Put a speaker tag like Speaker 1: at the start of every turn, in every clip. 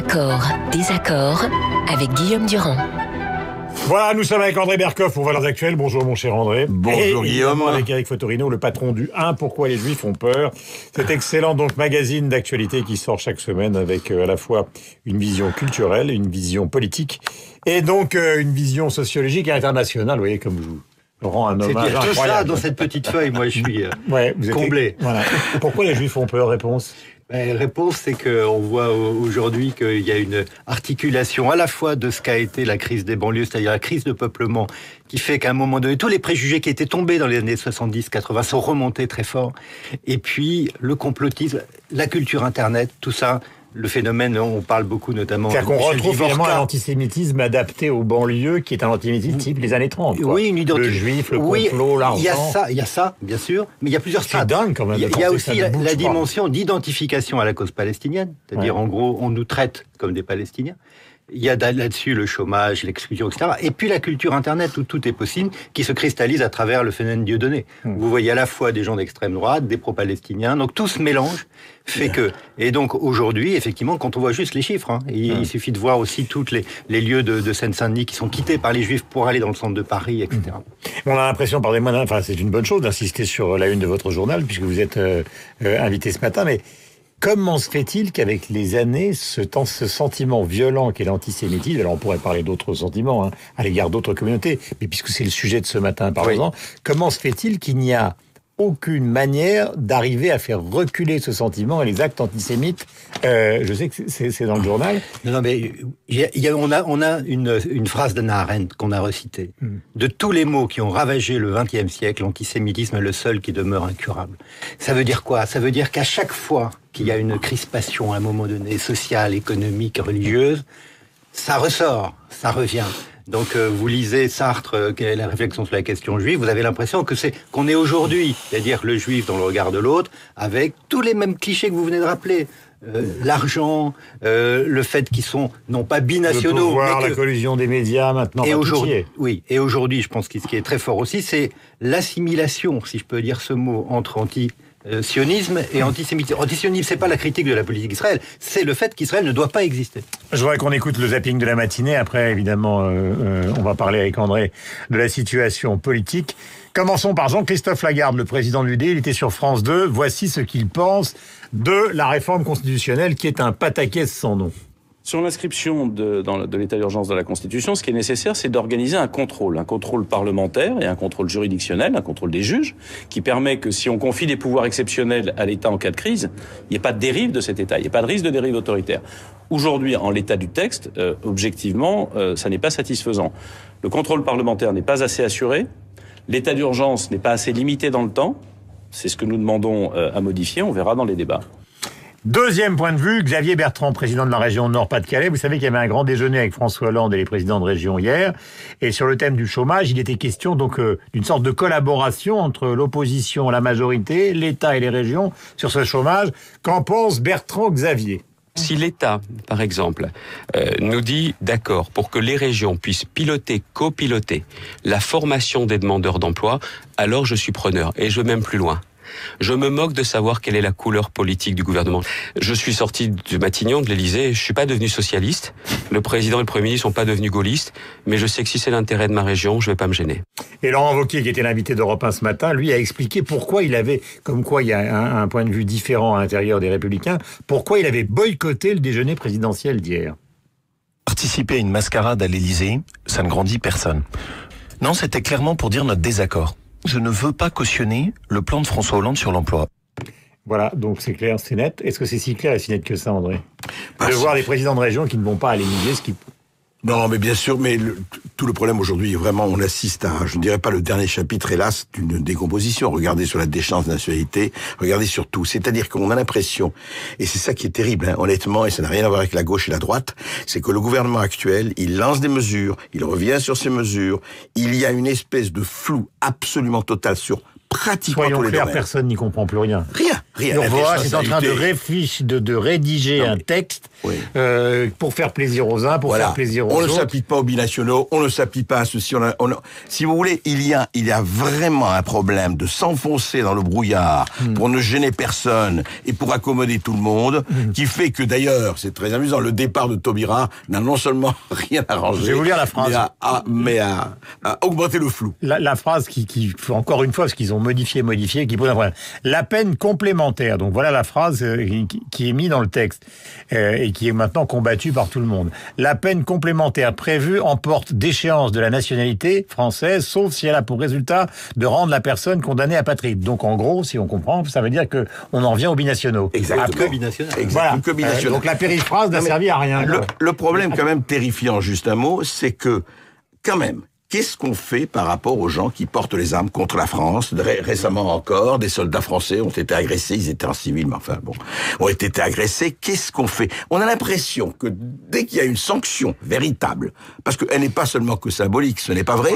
Speaker 1: Accord, désaccord avec Guillaume Durand.
Speaker 2: Voilà, nous sommes avec André Berkoff pour Valeurs Actuelles. Bonjour mon cher André.
Speaker 3: Bonjour Guillaume.
Speaker 2: Avec Eric Fotorino, le patron du 1, Pourquoi les Juifs ont peur. Cet excellent magazine d'actualité qui sort chaque semaine avec à la fois une vision culturelle, une vision politique et donc une vision sociologique et internationale. Vous voyez, comme je rends un hommage incroyable.
Speaker 3: C'est tout ça dans cette petite feuille, moi je suis comblé.
Speaker 2: Voilà. Pourquoi les Juifs ont peur, réponse?
Speaker 3: La réponse, c'est qu'on voit aujourd'hui qu'il y a une articulation à la fois de ce qu'a été la crise des banlieues, c'est-à-dire la crise de peuplement, qui fait qu'à un moment donné, tous les préjugés qui étaient tombés dans les années 70-80 sont remontés très fort. Et puis, le complotisme, la culture Internet, tout ça, le phénomène, on parle beaucoup notamment...
Speaker 2: C'est-à-dire qu'on retrouve finalement un antisémitisme adapté aux banlieues, qui est un antisémitisme type les années 30. Quoi.
Speaker 3: Oui, une identité.
Speaker 2: Le juif, le complot, l'argent...
Speaker 3: Il y a ça, bien sûr, mais il y a plusieurs strates.
Speaker 2: C'est dingue quand même.
Speaker 3: Il y a aussi la dimension d'identification à la cause palestinienne, c'est-à-dire en gros, on nous traite comme des Palestiniens. Il y a là-dessus le chômage, l'exclusion, etc. Et puis la culture Internet, où tout est possible, qui se cristallise à travers le phénomène Dieudonné. Vous voyez à la fois des gens d'extrême droite, des pro-palestiniens, donc tout ce mélange fait que... Et donc aujourd'hui, effectivement, quand on voit juste les chiffres, il suffit de voir aussi tous les lieux de Seine-Saint-Denis qui sont quittés par les Juifs pour aller dans le centre de Paris, etc.
Speaker 2: On a l'impression, pardonnez-moi, enfin c'est une bonne chose d'insister sur la une de votre journal, puisque vous êtes invité ce matin, mais... Comment se fait-il qu'avec les années, ce sentiment violent qu'est l'antisémitisme, alors on pourrait parler d'autres sentiments à l'égard d'autres communautés, mais puisque c'est le sujet de ce matin, parlons-en, comment se fait-il qu'il n'y a aucune manière d'arriver à faire reculer ce sentiment et les actes antisémites? Je sais que c'est dans le journal.
Speaker 3: Non, mais on a une phrase d'Hannah Arendt qu'on a recitée. De tous les maux qui ont ravagé le XXe siècle, l'antisémitisme est le seul qui demeure incurable. Ça veut dire quoi? Ça veut dire qu'à chaque fois qu'il y a une crispation à un moment donné, sociale, économique, religieuse, ça ressort, ça revient. Donc vous lisez Sartre, la réflexion sur la question juive, vous avez l'impression qu'on est aujourd'hui, c'est-à-dire le juif dans le regard de l'autre, avec tous les mêmes clichés que vous venez de rappeler. L'argent, le fait qu'ils sont non pas binationaux,
Speaker 2: le pouvoir, la collusion des médias maintenant.
Speaker 3: Et aujourd'hui, et aujourd'hui, je pense que ce qui est très fort aussi, c'est l'assimilation, si je peux dire ce mot, entre sionisme et antisémitisme. Antisionisme, c'est pas la critique de la politique d'Israël, c'est le fait qu'Israël ne doit pas exister.
Speaker 2: Je voudrais qu'on écoute le zapping de la matinée. Après, évidemment, on va parler avec André de la situation politique. Commençons par Jean-Christophe Lagarde, le président de l'UD. Il était sur France 2. Voici ce qu'il pense de la réforme constitutionnelle qui est un pataquès sans nom.
Speaker 4: Sur l'inscription de l'état d'urgence dans la Constitution, ce qui est nécessaire, c'est d'organiser un contrôle parlementaire et un contrôle juridictionnel, un contrôle des juges, qui permet que si on confie des pouvoirs exceptionnels à l'État en cas de crise, il n'y ait pas de dérive de cet État, il n'y ait pas de risque de dérive autoritaire. Aujourd'hui, en l'état du texte, objectivement, ça n'est pas satisfaisant. Le contrôle parlementaire n'est pas assez assuré, l'état d'urgence n'est pas assez limité dans le temps, c'est ce que nous demandons à modifier, on verra dans les débats.
Speaker 2: Deuxième point de vue, Xavier Bertrand, président de la région Nord-Pas-de-Calais. Vous savez qu'il y avait un grand déjeuner avec François Hollande et les présidents de région hier. Et sur le thème du chômage, il était question donc d'une sorte de collaboration entre l'opposition, la majorité, l'État et les régions sur ce chômage. Qu'en pense Bertrand Xavier ?
Speaker 5: Si l'État, par exemple, nous dit d'accord pour que les régions puissent piloter, copiloter la formation des demandeurs d'emploi, alors je suis preneur. Et je vais même plus loin. Je me moque de savoir quelle est la couleur politique du gouvernement. Je suis sorti de Matignon, de l'Élysée, je suis pas devenu socialiste. Le président et le Premier ministre sont pas devenus gaullistes, mais je sais que si c'est l'intérêt de ma région, je vais pas me gêner.
Speaker 2: Et Laurent Wauquiez, qui était l'invité d'Europe 1 ce matin, lui a expliqué pourquoi il avait, comme quoi il y a un point de vue différent à l'intérieur des Républicains, pourquoi il avait boycotté le déjeuner présidentiel d'hier.
Speaker 6: Participer à une mascarade à l'Élysée, ça ne grandit personne. Non, c'était clairement pour dire notre désaccord. Je ne veux pas cautionner le plan de François Hollande sur l'emploi.
Speaker 2: Voilà, donc c'est clair, c'est net. Est-ce que c'est si clair et si net que ça, André ? De voir les présidents de région qui ne vont pas à l'Élysée, ce qui...
Speaker 7: Non, mais bien sûr, mais tout le problème aujourd'hui, vraiment, on assiste à, je ne dirais pas le dernier chapitre, hélas, d'une décomposition. Regardez sur la déchéance de nationalité, regardez sur tout. C'est-à-dire qu'on a l'impression, et c'est ça qui est terrible, honnêtement, et ça n'a rien à voir avec la gauche et la droite, c'est que le gouvernement actuel, il lance des mesures, il revient sur ces mesures, il y a une espèce de flou absolument total sur pratiquement tous les domaines.
Speaker 2: Soyons clairs, personne n'y comprend plus rien.
Speaker 7: Rien. Rien.
Speaker 2: Urvoas est en train de réfléchir, de rédiger un texte pour faire plaisir aux uns, pour faire plaisir aux autres.
Speaker 7: On ne s'applique pas aux binationaux, on ne s'applique pas à ceci. Si vous voulez, il y a vraiment un problème de s'enfoncer dans le brouillard pour ne gêner personne et pour accommoder tout le monde, qui fait que d'ailleurs, c'est très amusant, le départ de Taubira n'a non seulement rien arrangé,
Speaker 2: je vais vous lire la phrase,
Speaker 7: mais à augmenter le flou.
Speaker 2: La phrase qui encore une fois, parce qu'ils ont modifié, qui pose un problème. La peine complémentaire. Donc voilà la phrase qui est mise dans le texte et qui est maintenant combattue par tout le monde. La peine complémentaire prévue emporte déchéance de la nationalité française, sauf si elle a pour résultat de rendre la personne condamnée apatride. Donc en gros, si on comprend, ça veut dire que on en revient aux binationaux.
Speaker 7: Exactement.
Speaker 2: Voilà. Donc la périphrase n'a servi à rien.
Speaker 7: Le problème quand même terrifiant, juste un mot, c'est que quand même, qu'est-ce qu'on fait par rapport aux gens qui portent les armes contre la France? Récemment encore, des soldats français ont été agressés, ils étaient en civil, mais enfin bon, ont été agressés. Qu'est-ce qu'on fait? On a l'impression que dès qu'il y a une sanction véritable, parce qu'elle n'est pas seulement que symbolique, ce n'est pas vrai.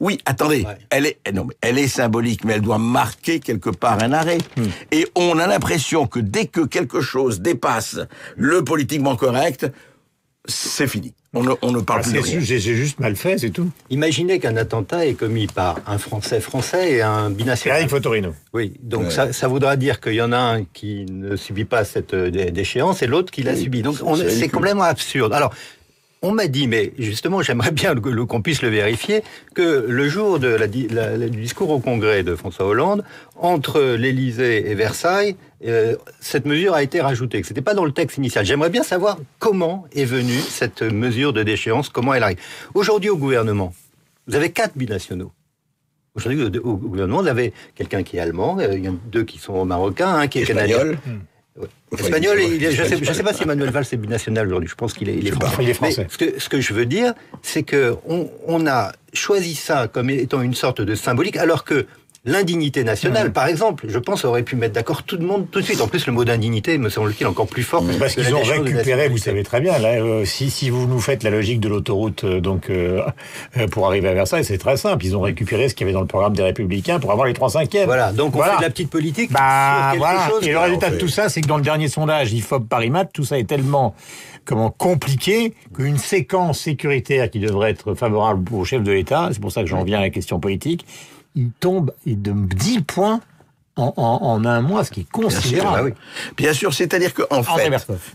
Speaker 7: Oui, attendez, elle est symbolique, mais elle doit marquer quelque part un arrêt. Et on a l'impression que dès que quelque chose dépasse le politiquement correct, c'est fini. On ne parle plus de rien.
Speaker 2: J'ai juste mal fait, c'est tout.
Speaker 3: Imaginez qu'un attentat est commis par un Français et un binational.
Speaker 2: Eric Fotorino.
Speaker 3: Oui, donc ça voudra dire qu'il y en a un qui ne subit pas cette déchéance et l'autre qui l'a subi. Donc c'est complètement absurde. Alors, on m'a dit, mais justement, j'aimerais bien qu'on puisse le vérifier, que le jour du discours au Congrès de François Hollande, entre l'Élysée et Versailles, cette mesure a été rajoutée, que c'était pas dans le texte initial. J'aimerais bien savoir comment est venue cette mesure de déchéance, comment elle arrive. Aujourd'hui, au gouvernement, vous avez 4 binationaux. Aujourd'hui, au gouvernement, vous avez quelqu'un qui est allemand, il y en a 2 qui sont marocains, un qui est canadien. Espagnol, je ne sais pas si Emmanuel Valls est binational aujourd'hui, je pense qu'il est français.
Speaker 2: Il est français.
Speaker 3: Mais ce que je veux dire, c'est que on a choisi ça comme étant une sorte de symbolique, alors que l'indignité nationale, par exemple, je pense, aurait pu mettre d'accord tout le monde tout de suite. En plus, le mot d'indignité me semble-t-il encore plus fort.
Speaker 2: Parce qu'ils ont récupéré, vous savez très bien, là, si vous nous faites la logique de l'autoroute pour arriver à Versailles, c'est très simple. Ils ont récupéré ce qu'il y avait dans le programme des Républicains pour avoir les 3/5.
Speaker 3: Voilà, donc on fait de la petite politique sur quelque chose.
Speaker 2: Et le résultat de tout ça, c'est que dans le dernier sondage IFOP Parimat, tout ça est tellement compliqué qu'une séquence sécuritaire qui devrait être favorable au chef de l'État, c'est pour ça que j'en viens à la question politique, il tombe de 10 points en un mois, ce qui est considérable.
Speaker 7: Bien sûr, c'est-à-dire qu'en fait...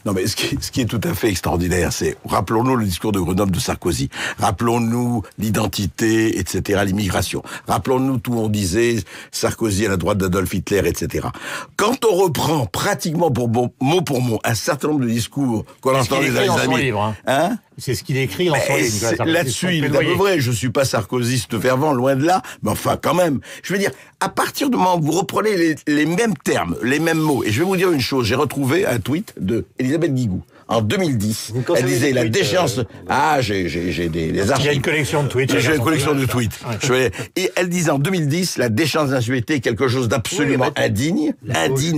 Speaker 7: Non, mais ce qui est tout à fait extraordinaire, c'est... Rappelons-nous le discours de Grenoble de Sarkozy. Rappelons-nous l'identité, etc., l'immigration. Rappelons-nous tout on disait, Sarkozy à la droite d'Adolf Hitler, etc. Quand on reprend pratiquement mot pour mot un certain nombre de discours qu'on entend les amis...
Speaker 2: C'est ce qu'il écrit dans son livre.
Speaker 7: Là-dessus, il est à peu vrai. Je suis pas sarkozyste fervent, loin de là. Mais enfin, quand même. Je veux dire, à partir du moment où vous reprenez les mêmes termes, les mêmes mots, et je vais vous dire une chose, j'ai retrouvé un tweet de Elisabeth Guigou. En 2010, elle disait la déchéance... j'ai des archives.
Speaker 2: J'ai une collection de tweets.
Speaker 7: J'ai une collection de tweets. Et elle disait en 2010, la déchéance de la nationalité est quelque chose d'absolument indigne,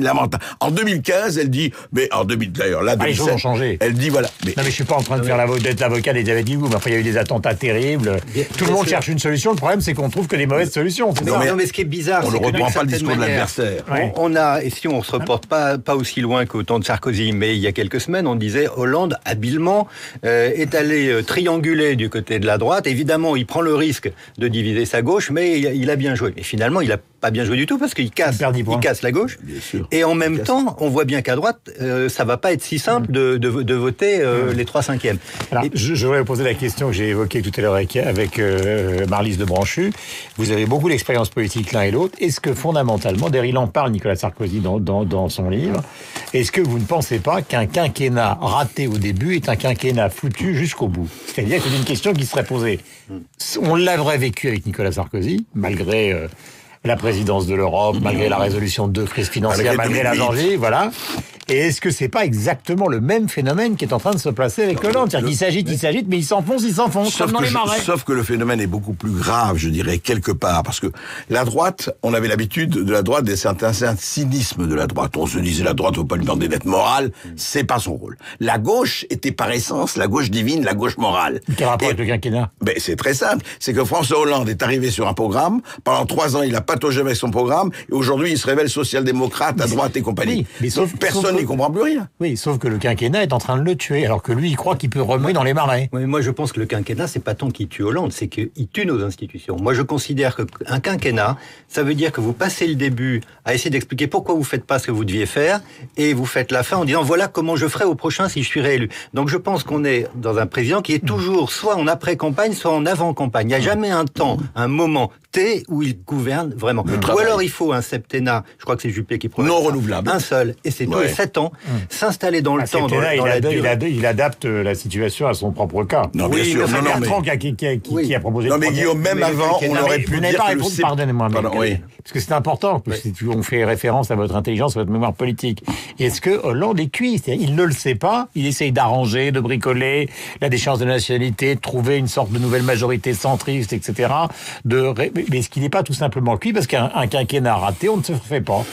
Speaker 7: lamentable. En 2015, elle dit, mais en 2000, d'ailleurs, là,
Speaker 2: les choses ont changé.
Speaker 7: Elle dit, voilà.
Speaker 2: Non, mais je suis pas en train de faire d'être l'avocat d'Elisabeth Guigou, mais après, il y a eu des attentats terribles. Tout le monde cherche une solution. Le problème, c'est qu'on trouve que des mauvaises solutions.
Speaker 3: Non, mais ce qui est bizarre,
Speaker 7: on ne reprend pas le discours de l'adversaire.
Speaker 3: On a, et si on se reporte pas aussi loin qu'au temps de Sarkozy, mais il y a quelques semaines, on disait Hollande, habilement, est allé trianguler du côté de la droite. Évidemment, il prend le risque de diviser sa gauche, mais il a bien joué. Mais finalement, il a pas bien joué du tout parce qu'il casse la gauche. Et en même temps, on voit bien qu'à droite, ça va pas être si simple de voter les 3/5.
Speaker 2: Alors, je voudrais vous poser la question que j'ai évoquée tout à l'heure avec Marlise de Branchu. Vous avez beaucoup d'expérience politique l'un et l'autre. Est-ce que fondamentalement, d'ailleurs il en parle Nicolas Sarkozy dans son livre, est-ce que vous ne pensez pas qu'un quinquennat raté au début est un quinquennat foutu jusqu'au bout? C'est-à-dire que c'est une question qui serait posée. On l'aurait vécu avec Nicolas Sarkozy, malgré la présidence de l'Europe, malgré la résolution de 2 crises financières, malgré la Georgie, voilà. Et est-ce que c'est pas exactement le même phénomène qui est en train de se placer avec Hollande? C'est-à-dire qu'il s'agite, mais il s'enfonce, comme dans les marais.
Speaker 7: Sauf que le phénomène est beaucoup plus grave, je dirais, quelque part, parce que la droite, on avait l'habitude de la droite d'un certain cynisme de la droite. On se disait, la droite, faut pas lui demander d'être morale, c'est pas son rôle. La gauche était par essence la gauche divine, la gauche morale.
Speaker 2: Quel rapport avec le quinquennat?
Speaker 7: Ben, c'est très simple. C'est que François Hollande est arrivé sur un programme. Pendant 3 ans, il a pataugé avec son programme. Et aujourd'hui, il se révèle social-démocrate à droite et compagnie.
Speaker 2: Oui, mais
Speaker 7: personne n'y comprend plus rien.
Speaker 2: Oui, sauf que le quinquennat est en train de le tuer, alors que lui, il croit qu'il peut remuer dans les marais.
Speaker 3: Oui, moi, je pense que le quinquennat, c'est pas tant qu'il tue Hollande, c'est qu'il tue nos institutions. Moi, je considère qu'un quinquennat, ça veut dire que vous passez le début à essayer d'expliquer pourquoi vous faites pas ce que vous deviez faire, et vous faites la fin en disant voilà comment je ferai au prochain si je suis réélu. Donc, je pense qu'on est dans un président qui est toujours soit en après-campagne, soit en avant-campagne. Il n'y a jamais un temps, un moment T où il gouverne vraiment. Ou alors il faut un septennat, je crois que c'est Juppé qui propose.
Speaker 7: Non renouvelable.
Speaker 3: Un seul, et c'est tous les 7 ans, s'installer dans le temps, dans la durée.
Speaker 2: Il adapte la situation à son propre cas.
Speaker 7: Non, bien sûr.
Speaker 2: C'est Bertrand qui a proposé
Speaker 7: non, mais Guillaume, même avant, on aurait pu dire que le...
Speaker 2: Pardonnez-moi,
Speaker 7: oui.
Speaker 2: Parce que c'est important, on fait référence à votre intelligence, à votre mémoire politique. Est-ce que Hollande est cuit? Il ne le sait pas, il essaye d'arranger, de bricoler la déchéance de nationalité, de trouver une sorte de nouvelle majorité centriste, etc. Mais est-ce qu'il n'est pas tout simplement cuit? Parce qu'un quinquennat raté, on ne se refait pas.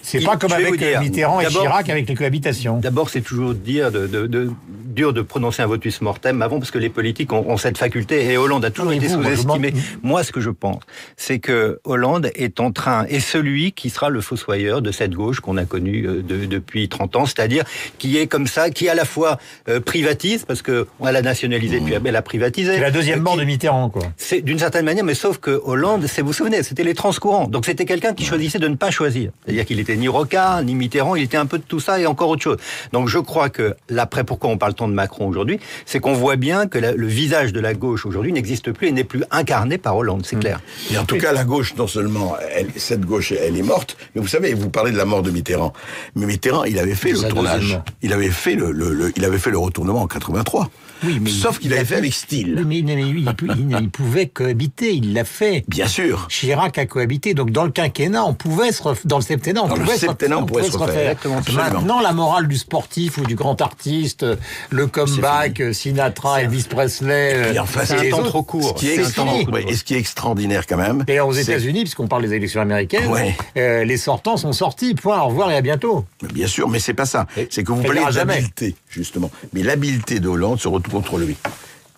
Speaker 2: C'est pas comme avec Mitterrand et Chirac avec les cohabitations.
Speaker 3: D'abord, c'est toujours dur de prononcer un votus mortem avant, parce que les politiques ont cette faculté, et Hollande a toujours été sous-estimé. Moi, ce que je pense, c'est que Hollande est celui qui sera le fossoyeur de cette gauche qu'on a connue depuis 30 ans, c'est-à-dire qui est comme ça, qui à la fois privatise, parce que on l'a nationalisé, puis elle a privatisé.
Speaker 2: C'est la deuxième mort de Mitterrand, quoi.
Speaker 3: C'est d'une certaine manière, mais sauf que Hollande, vous vous souvenez, c'était les transcourants. Donc c'était quelqu'un qui choisissait de ne pas choisir. C'est-à-dire qu'il était ni Rocard, ni Mitterrand, il était un peu de tout ça et encore autre chose. Donc je crois que l'après, pourquoi on parle tant de Macron aujourd'hui, c'est qu'on voit bien que le visage de la gauche aujourd'hui n'existe plus et n'est plus incarné par Hollande, c'est clair.
Speaker 7: Et en tout cas, la gauche, non seulement, cette gauche, elle est morte, mais vous savez, vous parlez de la mort de Mitterrand. Mais Mitterrand, il avait fait le tournage. Il avait fait le retournement en 83.
Speaker 2: Oui, mais
Speaker 7: sauf qu'il avait fait avec style.
Speaker 2: Mais il pouvait cohabiter, il l'a fait.
Speaker 7: Bien sûr.
Speaker 2: Chirac a cohabité, donc dans le quinquennat, dans le septennat, on pouvait se refaire. Maintenant, la morale du sportif ou du grand artiste, le comeback, Sinatra, Elvis Presley,
Speaker 3: c'est un temps trop court.
Speaker 7: Et ce qui est extraordinaire quand même.
Speaker 2: Et aux États-Unis, puisqu'on parle des élections américaines, les sortants sont sortis. Point. Au revoir et à bientôt.
Speaker 7: Bien sûr, mais c'est pas ça. C'est que vous parlez d'habileté, justement. Mais l'habileté de Hollande se retrouve contre lui.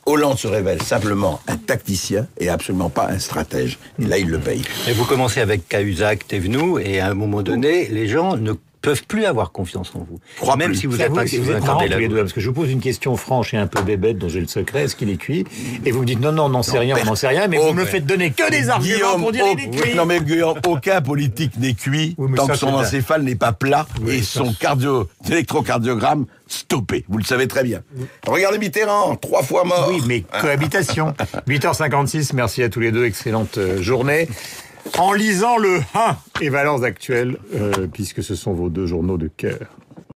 Speaker 7: Hollande se révèle simplement un tacticien et absolument pas un stratège. Et là, il le paye.
Speaker 3: Et vous commencez avec Cahuzac, Thévenoud, et à un moment donné, les gens ne peuvent plus avoir confiance en vous.
Speaker 2: Même si vous êtes marrants tous les deux, parce que je vous pose une question franche et un peu bébête dont j'ai le secret, est-ce qu'il est cuit? Et vous me dites non, on n'en sait rien, mais vous me faites donner que des arguments pour dire qu'il est cuit.
Speaker 7: Non mais Guillaume, aucun politique n'est cuit tant que son encéphale n'est pas plat et son électrocardiogramme stoppé. Vous le savez très bien. Regardez Mitterrand, 3 fois mort.
Speaker 2: Oui, mais cohabitation. 8h56, merci à tous les deux, excellente journée. En lisant le 1 et Valeurs Actuelles, puisque ce sont vos 2 journaux de cœur.